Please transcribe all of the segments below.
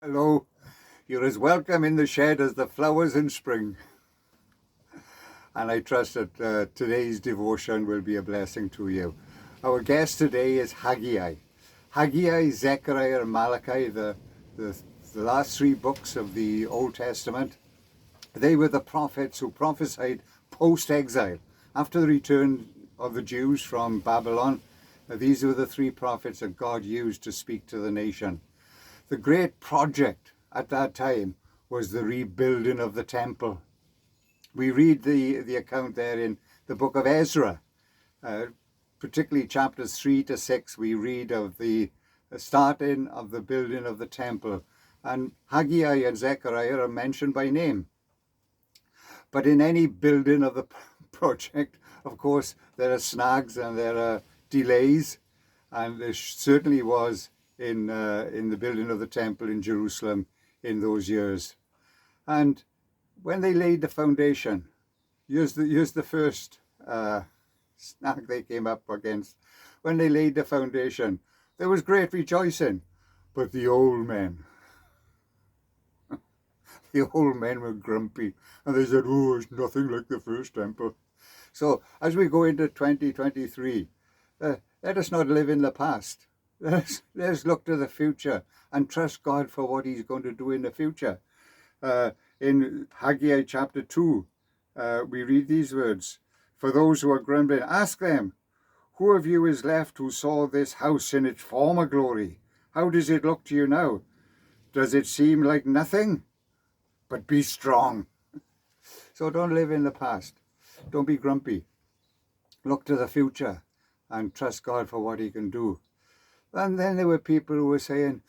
Hello, you're as welcome in the shed as the flowers in spring. And I trust that today's devotion will be a blessing to you. Our guest today is Haggai. Haggai, Zechariah, and Malachi, the last three books of the Old Testament. They were the prophets who prophesied post-exile. After the return of the Jews from Babylon, these were the three prophets that God used to speak to the nation. The great project at that time was the rebuilding of the temple. We read the account there in the book of Ezra, particularly chapters 3 to 6. We read of the starting of the building of the temple, and Haggai and Zechariah are mentioned by name. But in any building of the project, of course, there are snags and there are delays, and there certainly was in the building of the temple in Jerusalem in those years. And when they laid the foundation, here's the first snag they came up against. When they laid the foundation, there was great rejoicing, but the old men were grumpy, and they said, "Oh, it's nothing like the first temple." So as we go into 2023, let us not live in the past. Let's look to the future and trust God for what He's going to do in the future. In Haggai chapter 2, we read these words: "For those who are grumbling, ask them, who of you is left who saw this house in its former glory? How does it look to you now? Does it seem like nothing? But be strong." So don't live in the past. Don't be grumpy. Look to the future and trust God for what He can do. And then there were people who were saying,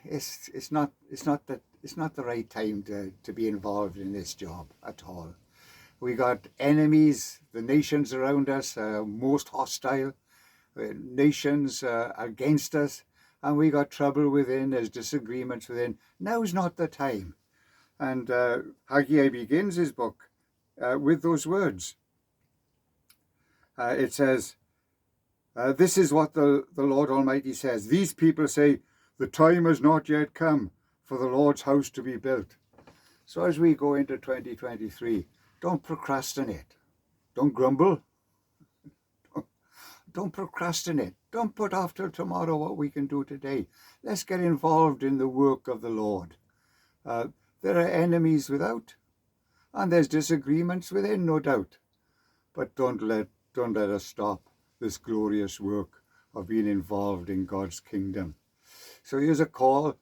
it's not the right time to be involved in this job at all. We got enemies, the nations around us are most hostile, nations against us, and we got trouble within, there's disagreements within. Now's not the time. And Haggai begins his book with those words. It says, "This is what the Lord Almighty says. These people say, the time has not yet come for the Lord's house to be built." So as we go into 2023, don't procrastinate. Don't grumble. Don't procrastinate. Don't put off till tomorrow what we can do today. Let's get involved in the work of the Lord. There are enemies without, and there's disagreements within, no doubt. But don't let us stop this glorious work of being involved in God's kingdom. So here's a call.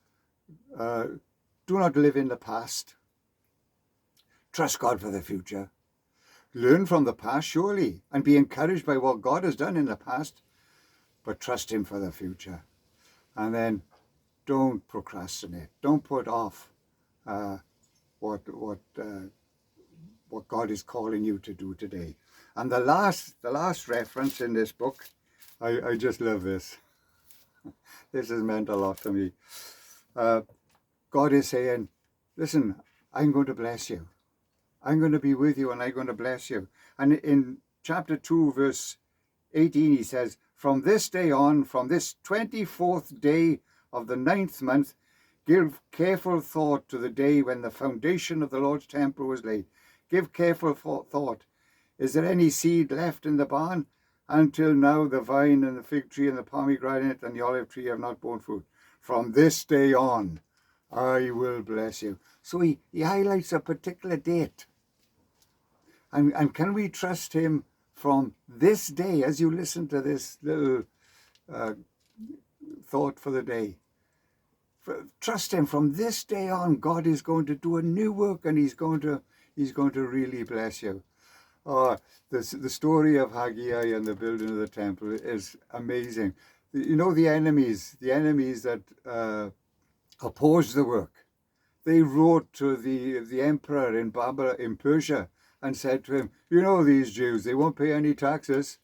Do not live in the past. Trust God for the future. Learn from the past, surely, and be encouraged by what God has done in the past, but trust Him for the future. And then don't procrastinate. Don't put off what God is calling you to do today. And the last reference in this book, I just love this. This has meant a lot to me. God is saying, listen, I'm going to bless you. I'm going to be with you and I'm going to bless you. And in chapter 2, verse 18, He says, "From this day on, from this 24th day of the 9th month, give careful thought to the day when the foundation of the Lord's temple was laid." Give careful thought. Is there any seed left in the barn? Until now the vine and the fig tree and the pomegranate and the olive tree have not borne fruit. From this day on, I will bless you. So he highlights a particular date. And can we trust Him from this day, as you listen to this little thought for the day? Trust Him from this day on. God is going to do a new work, and He's going to really bless you. The story of Haggai and the building of the temple is amazing. You know, the enemies that opposed the work, they wrote to the emperor in Babylon, in Persia, and said to him, "You know, these Jews, they won't pay any taxes,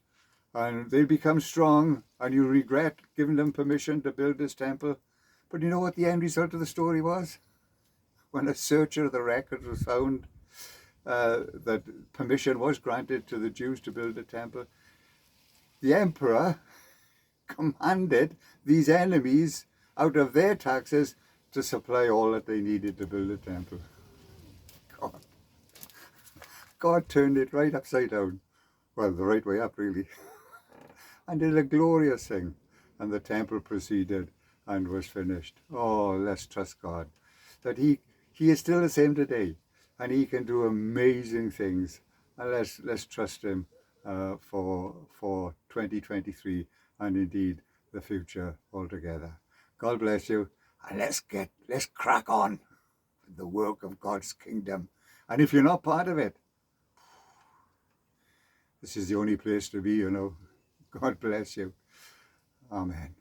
and they'll become strong, and you'll regret giving them permission to build this temple." But you know what the end result of the story was? When a searcher of the records was found, that permission was granted to the Jews to build a temple, the emperor commanded these enemies, out of their taxes, to supply all that they needed to build the temple. God turned it right upside down. Well, the right way up, really. And did a glorious thing. And the temple proceeded and was finished. Oh, let's trust God. That He is still the same today. And He can do amazing things. And let's trust Him for 2023 and indeed the future altogether. God bless you. And let's crack on with the work of God's kingdom. And if you're not part of it, this is the only place to be, you know. God bless you. Amen.